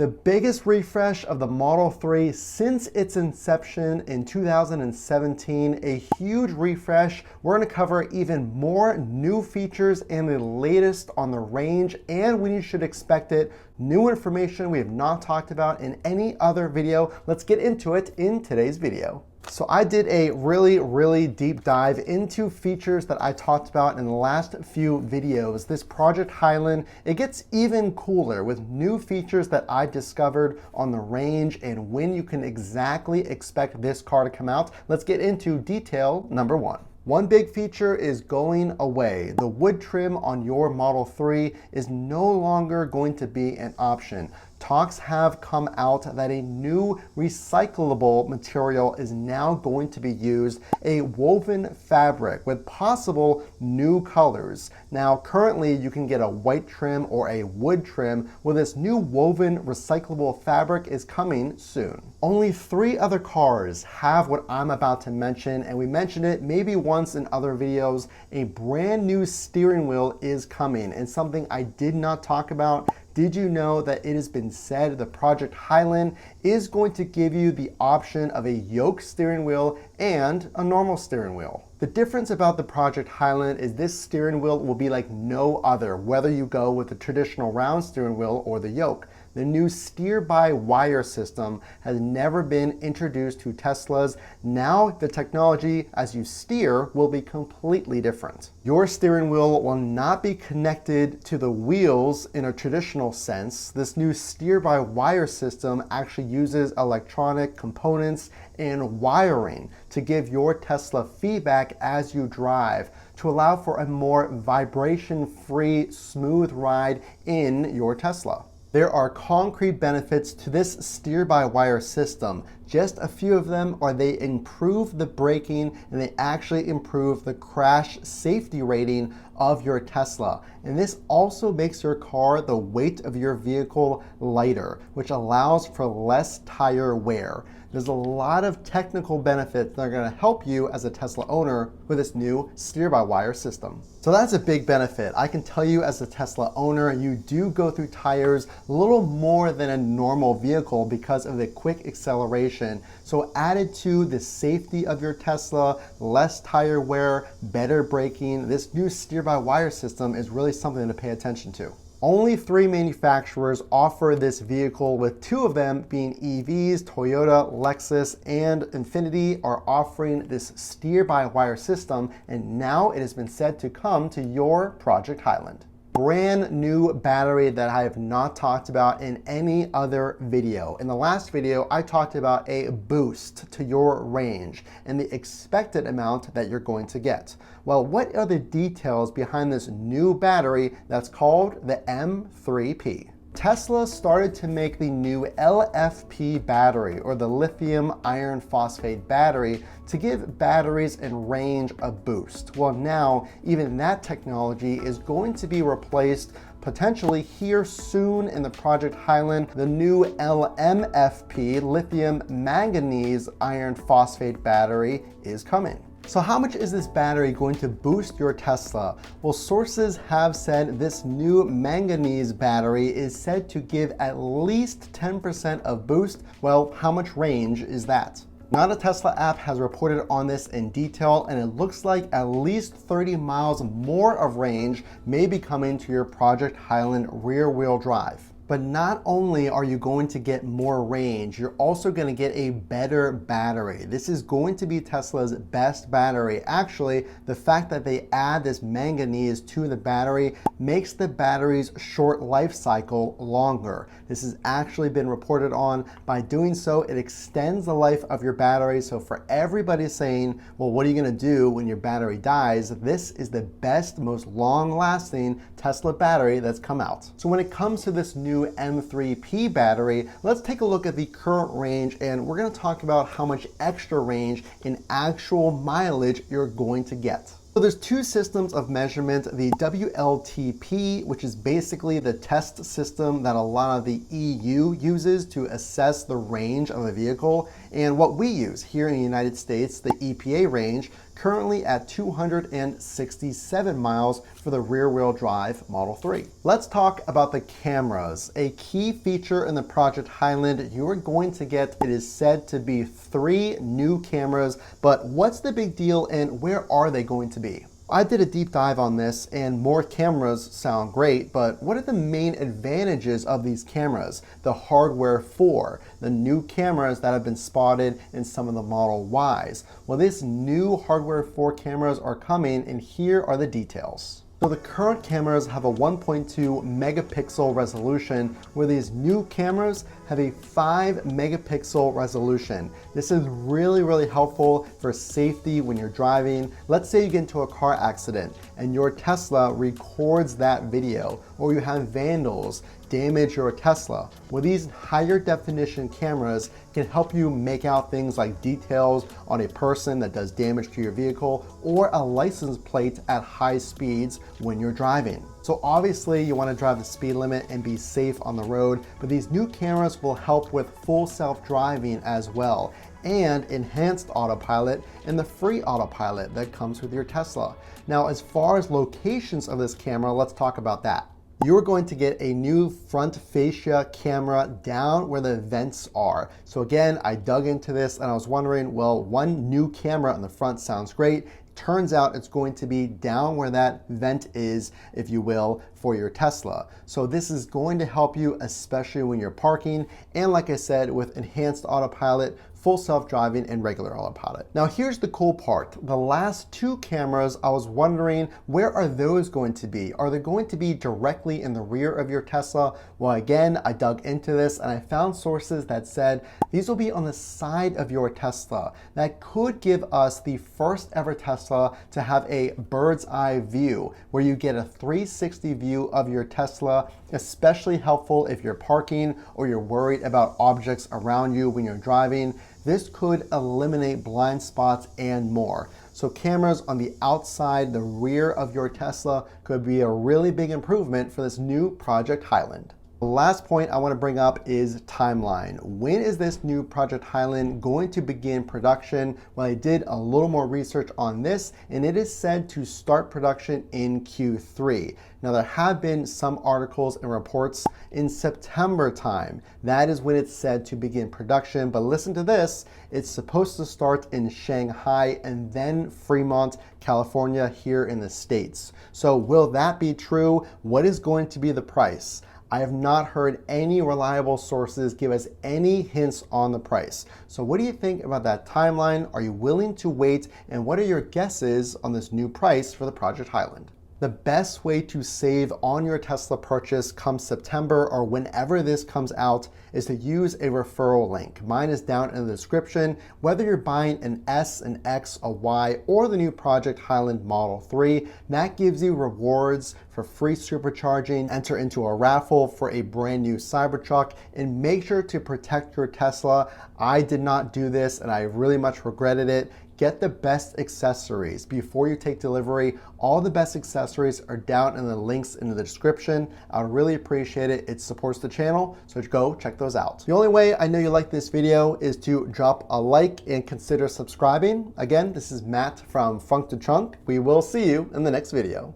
The biggest refresh of the Model 3 since its inception in 2017, a huge refresh. We're going to cover even more new features and the latest on the range and when you should expect it. New information we have not talked about in any other video. Let's get into it in today's video. So I did a really deep dive into features that I talked about in the last few videos. This Project Highland, it gets even cooler with new features that I discovered on the range and when you can exactly expect this car to come out. Let's get into detail number one. One big feature is going away. The wood trim on your Model 3 is no longer going to be an option. Talks have come out that a new recyclable material is now going to be used, a woven fabric with possible new colors. Now, currently you can get a white trim or a wood trim. Well, this new woven recyclable fabric is coming soon. Only 3 other cars have what I'm about to mention, and we mentioned it maybe once in other videos. A brand new steering wheel is coming, and something I did not talk about. Did you know that it has been said the Project Highland is going to give you the option of a Yoke steering wheel and a normal steering wheel? The difference about the Project Highland is this steering wheel will be like no other, whether you go with the traditional round steering wheel or the Yoke. The new steer-by-wire system has never been introduced to Teslas. Now the technology as you steer will be completely different. Your steering wheel will not be connected to the wheels in a traditional sense. This new steer-by-wire system actually uses electronic components and wiring to give your Tesla feedback as you drive to allow for a more vibration-free, smooth ride in your Tesla. There are concrete benefits to this steer-by-wire system. Just a few of them are they improve the braking and they actually improve the crash safety rating of your Tesla. And this also makes your car, the weight of your vehicle, lighter, which allows for less tire wear. There's a lot of technical benefits that are going to help you as a Tesla owner with this new steer-by-wire system. So that's a big benefit. I can tell you as a Tesla owner, you do go through tires a little more than a normal vehicle because of the quick acceleration. So added to the safety of your Tesla, less tire wear, better braking, this new steer-by-wire system is really something to pay attention to. Only 3 manufacturers offer this vehicle, with 2 of them being EVs. Toyota, Lexus, and Infiniti are offering this steer-by-wire system, and now it has been said to come to your Project Highland. Brand new battery that I have not talked about in any other video. In the last video, I talked about a boost to your range and the expected amount that you're going to get. Well, what are the details behind this new battery that's called the M3P? Tesla started to make the new LFP battery, or the lithium iron phosphate battery, to give batteries and range a boost. Well, now even that technology is going to be replaced potentially here soon in the Project Highland. The new LMFP, lithium manganese iron phosphate battery, is coming. So how much is this battery going to boost your Tesla? Well, sources have said this new manganese battery is said to give at least 10% of boost. Well, how much range is that? Not a Tesla app has reported on this in detail, and it looks like at least 30 miles more of range may be coming to your Project Highland rear-wheel drive. But not only are you going to get more range, you're also going to get a better battery. This is going to be Tesla's best battery. Actually, the fact that they add this manganese to the battery makes the battery's short life cycle longer. This has actually been reported on. By doing so, it extends the life of your battery. So for everybody saying, well, what are you going to do when your battery dies? This is the best, most long-lasting Tesla battery that's come out. So when it comes to this new M3P battery, let's take a look at the current range, and we're going to talk about how much extra range in actual mileage you're going to get. So there's 2 systems of measurement, the WLTP, which is basically the test system that a lot of the EU uses to assess the range of a vehicle, and what we use here in the United States, the EPA range. currently at 267 miles for the rear-wheel drive Model 3. Let's talk about the cameras. A key feature in the Project Highland, you are going to get, it is said to be 3 new cameras, but what's the big deal and where are they going to be? I did a deep dive on this, and more cameras sound great, but what are the main advantages of these cameras? The hardware for the new cameras that have been spotted in some of the Model Ys. Well, these new hardware 4 cameras are coming, and here are the details. So the current cameras have a 1.2 megapixel resolution, where these new cameras have a 5 megapixel resolution. This is really helpful for safety when you're driving. Let's say you get into a car accident and your Tesla records that video, or you have vandals damage your Tesla. Well, these higher definition cameras can help you make out things like details on a person that does damage to your vehicle, or a license plate at high speeds when you're driving. So obviously you want to drive the speed limit and be safe on the road, but these new cameras will help with full self-driving as well, and enhanced autopilot and the free autopilot that comes with your Tesla. Now, as far as locations of this camera, let's talk about that. You're going to get a new front fascia camera down where the vents are. So again, I dug into this and I was wondering, well, one new camera on the front sounds great. Turns out it's going to be down where that vent is, if you will, for your Tesla. So this is going to help you, especially when you're parking. And like I said, with enhanced autopilot, full self-driving, and regular autopilot. Now here's the cool part. The last 2 cameras, I was wondering, where are those going to be? Are they going to be directly in the rear of your Tesla? Well, again, I dug into this and I found sources that said these will be on the side of your Tesla. That could give us the first ever Tesla to have a bird's eye view, where you get a 360 view of your Tesla, especially helpful if you're parking or you're worried about objects around you when you're driving. This could eliminate blind spots and more. So cameras on the outside, the rear of your Tesla, could be a really big improvement for this new Project Highland. The last point I want to bring up is timeline. When is this new Project Highland going to begin production? Well, I did a little more research on this, and it is said to start production in Q3. Now, there have been some articles and reports in September time. That is when it's said to begin production, but listen to this. It's supposed to start in Shanghai and then Fremont, California, here in the States. So will that be true? What is going to be the price? I have not heard any reliable sources give us any hints on the price. So what do you think about that timeline? Are you willing to wait? And what are your guesses on this new price for the Project Highland? The best way to save on your Tesla purchase come September or whenever this comes out is to use a referral link. Mine is down in the description. Whether you're buying an S, an X, a Y, or the new Project Highland Model 3, that gives you rewards for free supercharging. Enter into a raffle for a brand new Cybertruck, and make sure to protect your Tesla. I did not do this and I really much regretted it. Get the best accessories before you take delivery. All the best accessories are down in the links in the description. I would really appreciate it. It supports the channel, so go check those out. The only way I know you like this video is to drop a like and consider subscribing. Again, this is Matt from Funk to Trunk. We will see you in the next video.